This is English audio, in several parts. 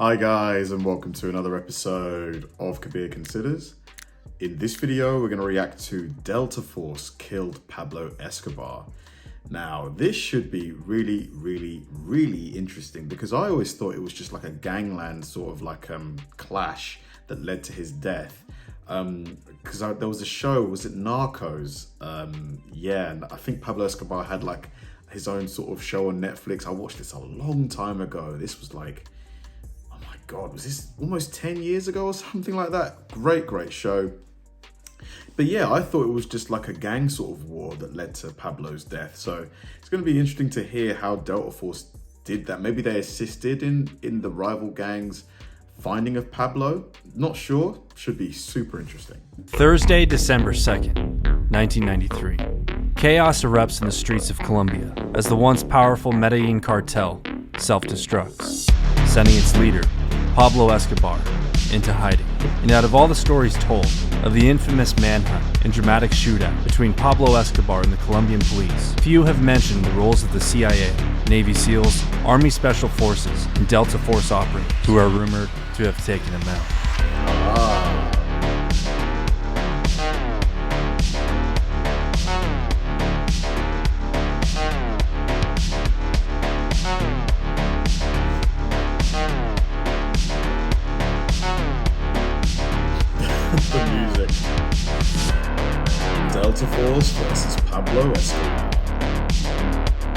Hi guys, and welcome to another episode of Kabir Considers. In this video, we're going to react to Delta Force killed Pablo Escobar. Now, this should be really interesting because I always thought it was just like a gangland sort of like clash that led to his death. Because there was a show, was it Narcos? And I think Pablo Escobar had like his own sort of show on Netflix. I watched this a long time ago. This was like, oh my God, was this almost 10 years ago or something like that? Great show. But yeah, I thought it was just like a gang sort of war that led to Pablo's death. So it's going to be interesting to hear how Delta Force did that. Maybe they assisted in the rival gangs finding of Pablo. Not sure. Should be super interesting. Thursday, December 2nd, 1993. Chaos erupts in the streets of Colombia as the once powerful Medellin cartel self-destructs, sending its leader, Pablo Escobar, into hiding. And out of all the stories told of the infamous manhunt and dramatic shootout between Pablo Escobar and the Colombian police, few have mentioned the roles of the CIA, Navy SEALs, Army Special Forces, and Delta Force operatives who are rumored to have taken him out. The music. Delta Force versus Pablo Escobar.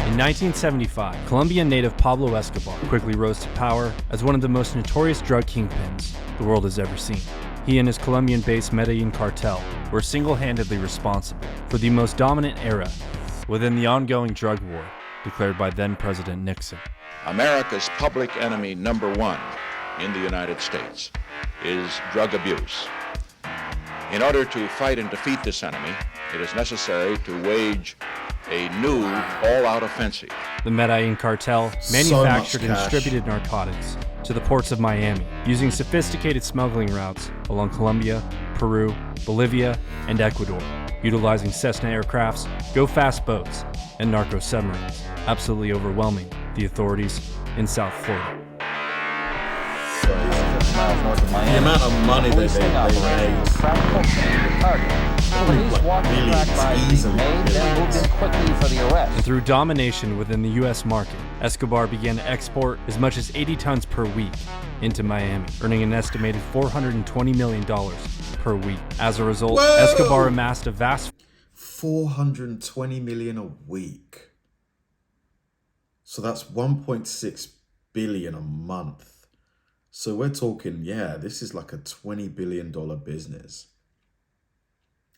In 1975, Colombian native Pablo Escobar quickly rose to power as one of the most notorious drug kingpins the world has ever seen. He and his Colombian-based Medellin cartel were single-handedly responsible for the most dominant era within the ongoing drug war declared by then-President Nixon. America's public enemy number one in the United States is drug abuse. In order to fight and defeat this enemy, it is necessary to wage a new all-out offensive. The Medellin cartel manufactured and distributed narcotics to the ports of Miami using sophisticated smuggling routes along Colombia, Peru, Bolivia, and Ecuador, utilizing Cessna aircrafts, go-fast boats, and narco submarines, absolutely overwhelming the authorities in South Florida. Miles north of Miami. The amount of money they made. Police watched the track by being made, then moved in quickly for the arrest. And through domination within the U.S. market, Escobar began to export as much as 80 tons per week into Miami, earning an estimated $420 million per week. As a result, Escobar amassed a vast $420 million a week. So that's 1.6 billion a month. So we're talking, yeah, this is like a $20 billion business.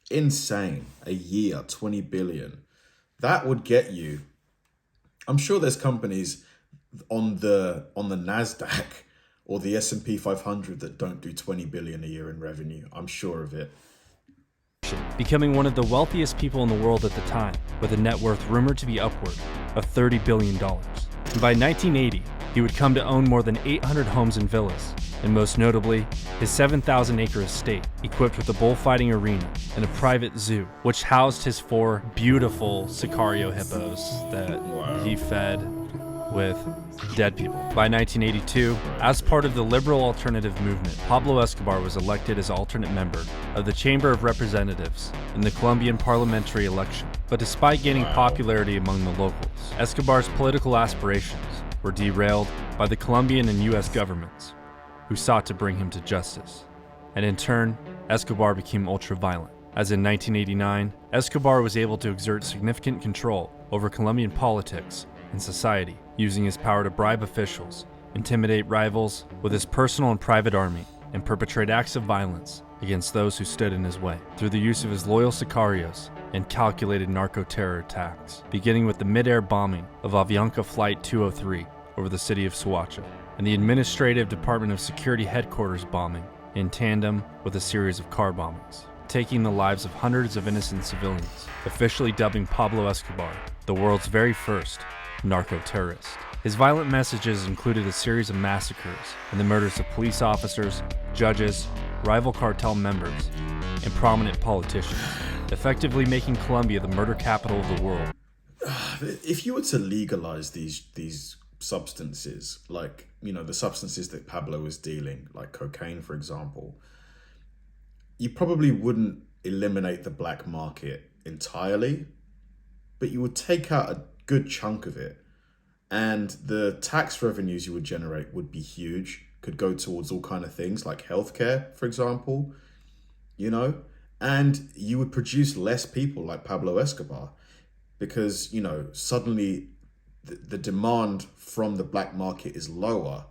Insane. A year, 20 billion. That would get you. I'm sure there's companies on the NASDAQ or the S&P 500 that don't do 20 billion a year in revenue. I'm sure of it. becoming one of the wealthiest people in the world at the time, with a net worth rumored to be upward of $30 billion. And by 1980, he would come to own more than 800 homes and villas, and most notably, his 7,000-acre estate, equipped with a bullfighting arena and a private zoo, which housed his 4 beautiful Sicario hippos that he fed with dead people. By 1982, as part of the liberal alternative movement, Pablo Escobar was elected as alternate member of the Chamber of Representatives in the Colombian parliamentary election. But despite gaining popularity among the locals, Escobar's political aspirations were derailed by the Colombian and U.S. governments, who sought to bring him to justice. And in turn, Escobar became ultra-violent. As in 1989, Escobar was able to exert significant control over Colombian politics and society, using his power to bribe officials, intimidate rivals with his personal and private army, and perpetrate acts of violence against those who stood in his way, through the use of his loyal sicarios and calculated narco-terror attacks, beginning with the mid-air bombing of Avianca Flight 203 over the city of Soacha, and the Administrative Department of Security Headquarters bombing, in tandem with a series of car bombings, taking the lives of hundreds of innocent civilians, officially dubbing Pablo Escobar the world's very first narco-terrorist. His violent messages included a series of massacres and the murders of police officers, judges, rival cartel members, and prominent politicians, effectively making Colombia the murder capital of the world. If you were to legalize these substances, like, the substances that Pablo was dealing, like cocaine, for example, you probably wouldn't eliminate the black market entirely, but you would take out a good chunk of it. And the tax revenues you would generate would be huge, could go towards all kind of things like healthcare, for example, and you would produce less people like Pablo Escobar because, suddenly the demand from the black market is lower.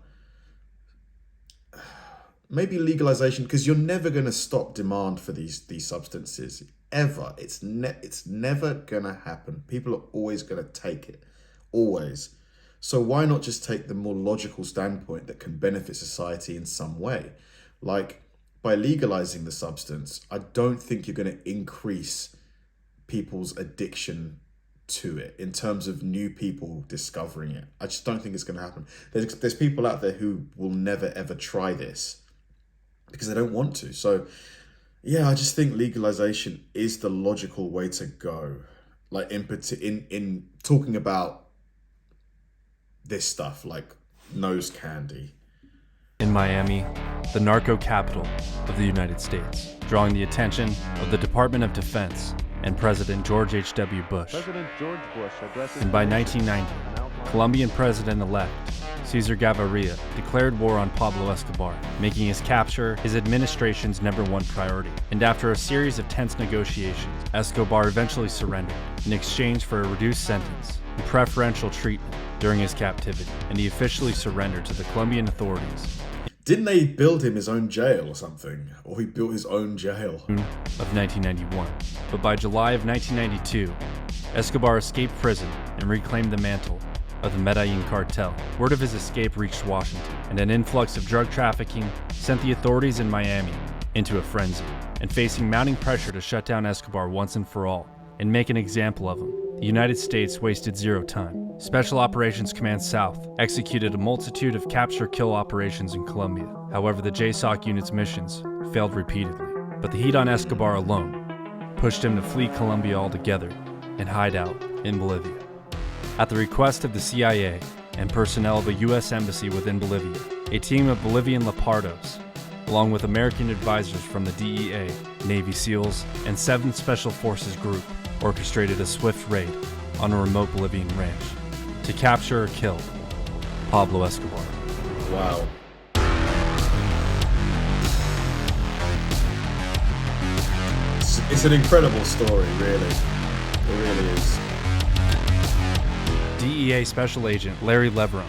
Maybe legalization, because you're never going to stop demand for these substances ever. It's never going to happen. People are always going to take it, always. So why not just take the more logical standpoint that can benefit society in some way? Like, by legalizing the substance, I don't think you're going to increase people's addiction to it in terms of new people discovering it. I just don't think it's going to happen. There's people out there who will never ever try this because they don't want to. So yeah, I just think legalization is the logical way to go. Like in talking about this stuff, like nose candy. In Miami, the narco capital of the United States, drawing the attention of the Department of Defense and President George H.W. Bush. And by 1990, Colombian President-elect Cesar Gaviria declared war on Pablo Escobar, making his capture his administration's #1 priority. And after a series of tense negotiations, Escobar eventually surrendered in exchange for a reduced sentence and preferential treatment during his captivity, and he officially surrendered to the Colombian authorities. Didn't they build him his own jail or something? Or he built his own jail? Of 1991. But by July of 1992, Escobar escaped prison and reclaimed the mantle of the Medellin cartel. Word of his escape reached Washington, and an influx of drug trafficking sent the authorities in Miami into a frenzy. And facing mounting pressure to shut down Escobar once and for all, and make an example of him, the United States wasted zero time. Special Operations Command South executed a multitude of capture-kill operations in Colombia. However, the JSOC unit's missions failed repeatedly. But the heat on Escobar alone pushed him to flee Colombia altogether and hide out in Bolivia. At the request of the CIA and personnel of a U.S. embassy within Bolivia, a team of Bolivian Leopardos, along with American advisors from the DEA, Navy SEALs, and 7th Special Forces Group, orchestrated a swift raid on a remote Bolivian ranch to capture or kill Pablo Escobar. Wow. It's an incredible story, really. It really is. DEA Special Agent Larry Leveron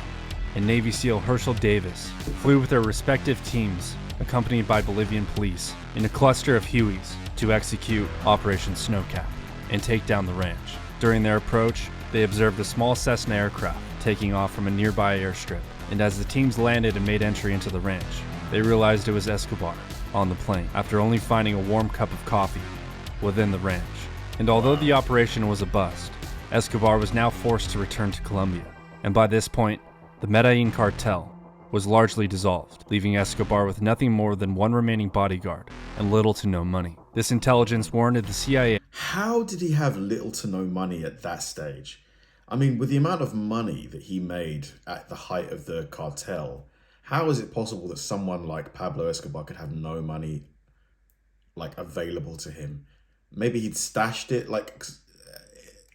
and Navy SEAL Herschel Davis flew with their respective teams, accompanied by Bolivian police, in a cluster of Hueys to execute Operation Snowcap and take down the ranch. During their approach, they observed a small Cessna aircraft taking off from a nearby airstrip, and as the teams landed and made entry into the ranch, they realized it was Escobar on the plane after only finding a warm cup of coffee within the ranch. And although the operation was a bust, Escobar was now forced to return to Colombia, and by this point, the Medellin cartel was largely dissolved, leaving Escobar with nothing more than one remaining bodyguard and little to no money. This intelligence warranted the CIA. How did he have little to no money at that stage? I mean, with the amount of money that he made at the height of the cartel, how is it possible that someone like Pablo Escobar could have no money, like, available to him? Maybe he'd stashed it, like,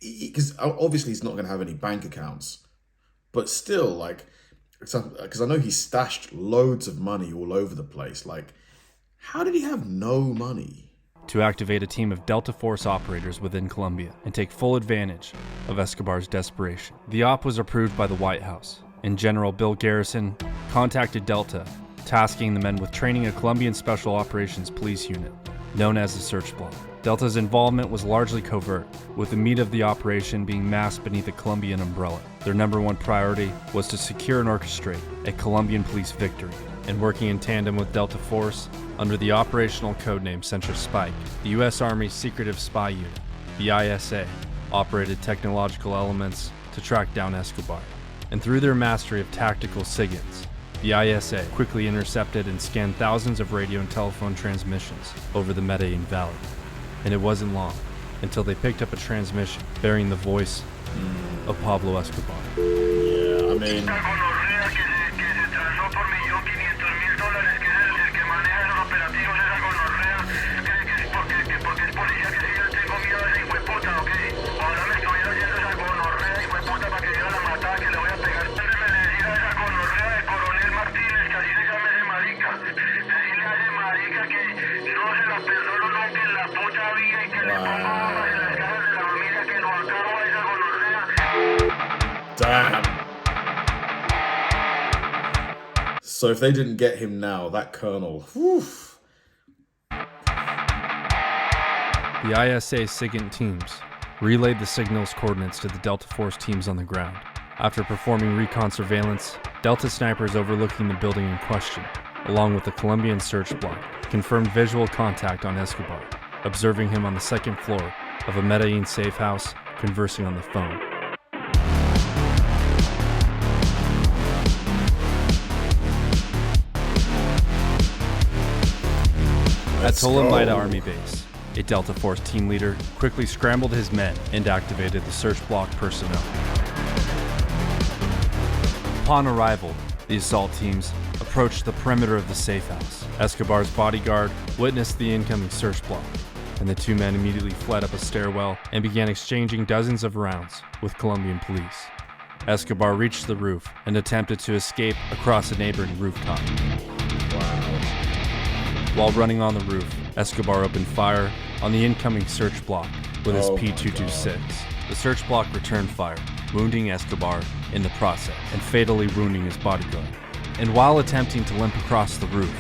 because obviously he's not going to have any bank accounts, but still, like, because I know he stashed loads of money all over the place. Like, how did he have no money? To activate a team of Delta Force operators within Colombia and take full advantage of Escobar's desperation. The op was approved by the White House, and General Bill Garrison contacted Delta, tasking the men with training a Colombian Special Operations Police unit, known as the Search Block. Delta's involvement was largely covert, with the meat of the operation being masked beneath a Colombian umbrella. Their #1 priority was to secure and orchestrate a Colombian police victory, and working in tandem with Delta Force, under the operational codename Central Spike, the U.S. Army's secretive spy unit, the ISA, operated technological elements to track down Escobar. And through their mastery of tactical SIGINTs, the ISA quickly intercepted and scanned thousands of radio and telephone transmissions over the Medellin Valley. And it wasn't long until they picked up a transmission bearing the voice of Pablo Escobar. Yeah, I mean, damn. So if they didn't get him now, that colonel, whew. The ISA SIGINT teams relayed the signal's coordinates to the Delta Force teams on the ground. After performing recon surveillance, Delta snipers overlooking the building in question, along with the Colombian search block, confirmed visual contact on Escobar, observing him on the second floor of a Medellin safe house, conversing on the phone. At Tolamaida Army Base, a Delta Force team leader quickly scrambled his men and activated the search block personnel. Upon arrival, the assault teams approached the perimeter of the safe house. Escobar's bodyguard witnessed the incoming search block, and the two men immediately fled up a stairwell and began exchanging dozens of rounds with Colombian police. Escobar reached the roof and attempted to escape across a neighboring rooftop. While running on the roof, Escobar opened fire on the incoming search block with his P226. The search block returned fire, wounding Escobar in the process and fatally wounding his bodyguard. And while attempting to limp across the roof,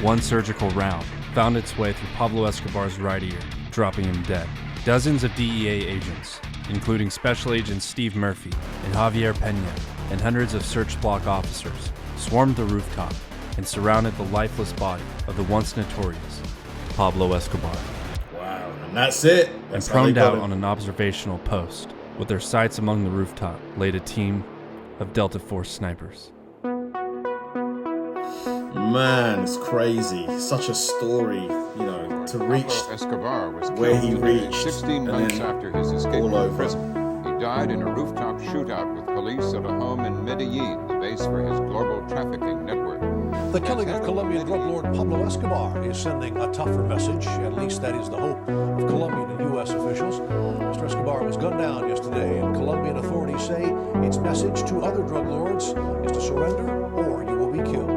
one surgical round found its way through Pablo Escobar's right ear, dropping him dead. Dozens of DEA agents, including Special Agents Steve Murphy and Javier Pena, and hundreds of search block officers, swarmed the rooftop and surrounded the lifeless body of the once notorious Pablo Escobar. Wow, and that's it. And proned out on an observational post, with their sights among the rooftop, laid a team of Delta Force snipers. Man, it's crazy. Such a story, you know, to reach Escobar was where he reached 16 months after his escape from prison. He died in a rooftop shootout with police at a home in Medellin, the base for his global trafficking network. The killing of Colombian drug lord Pablo Escobar is sending a tougher message. At least that is the hope of Colombian and U.S. officials. Mr. Escobar was gunned down yesterday, and Colombian authorities say its message to other drug lords is to surrender or you will be killed.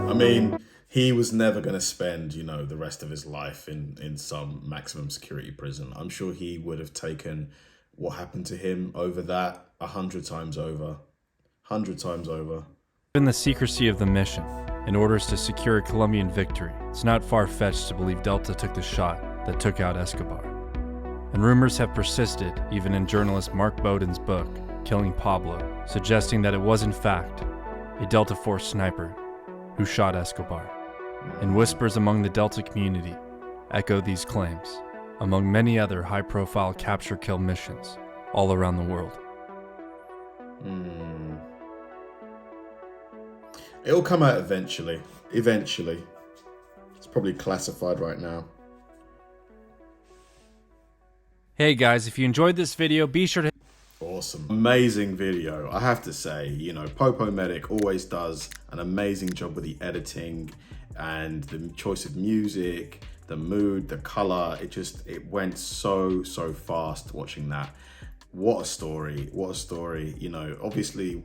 I mean, he was never going to spend, you know, the rest of his life in some maximum security prison. I'm sure he would have taken what happened to him over that 100 times over. 100 times over. Given the secrecy of the mission, in orders to secure a Colombian victory, it's not far-fetched to believe Delta took the shot that took out Escobar. And rumors have persisted, even in journalist Mark Bowden's book, Killing Pablo, suggesting that it was in fact a Delta Force sniper who shot Escobar. And whispers among the Delta community echo these claims, among many other high-profile capture-kill missions all around the world. It'll come out eventually. Eventually. It's probably classified right now. Hey guys, if you enjoyed this video, be sure to... Awesome. Amazing video. I have to say, you know, Popo Medic always does an amazing job with the editing and the choice of music, the mood, the color. It went so fast watching that. What a story. What a story. You know, obviously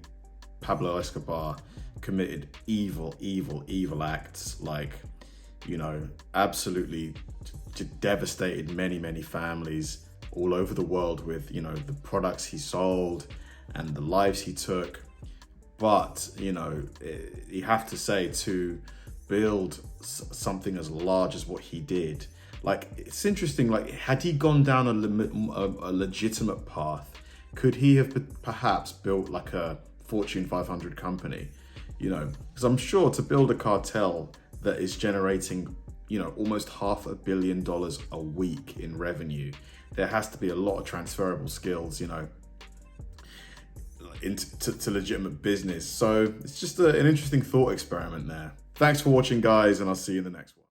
Pablo Escobar committed evil acts, like, you know, absolutely devastated many families all over the world with, you know, the products he sold and the lives he took. But, you know, you have to say, to build something as large as what he did, like, it's interesting, like, had he gone down a legitimate path, could he have perhaps built like a Fortune 500 company? You know, because I'm sure to build a cartel that is generating, you know, almost $500 million a week in revenue, there has to be a lot of transferable skills, you know, to legitimate business. So it's just an interesting thought experiment there. Thanks for watching, guys, and I'll see you in the next one.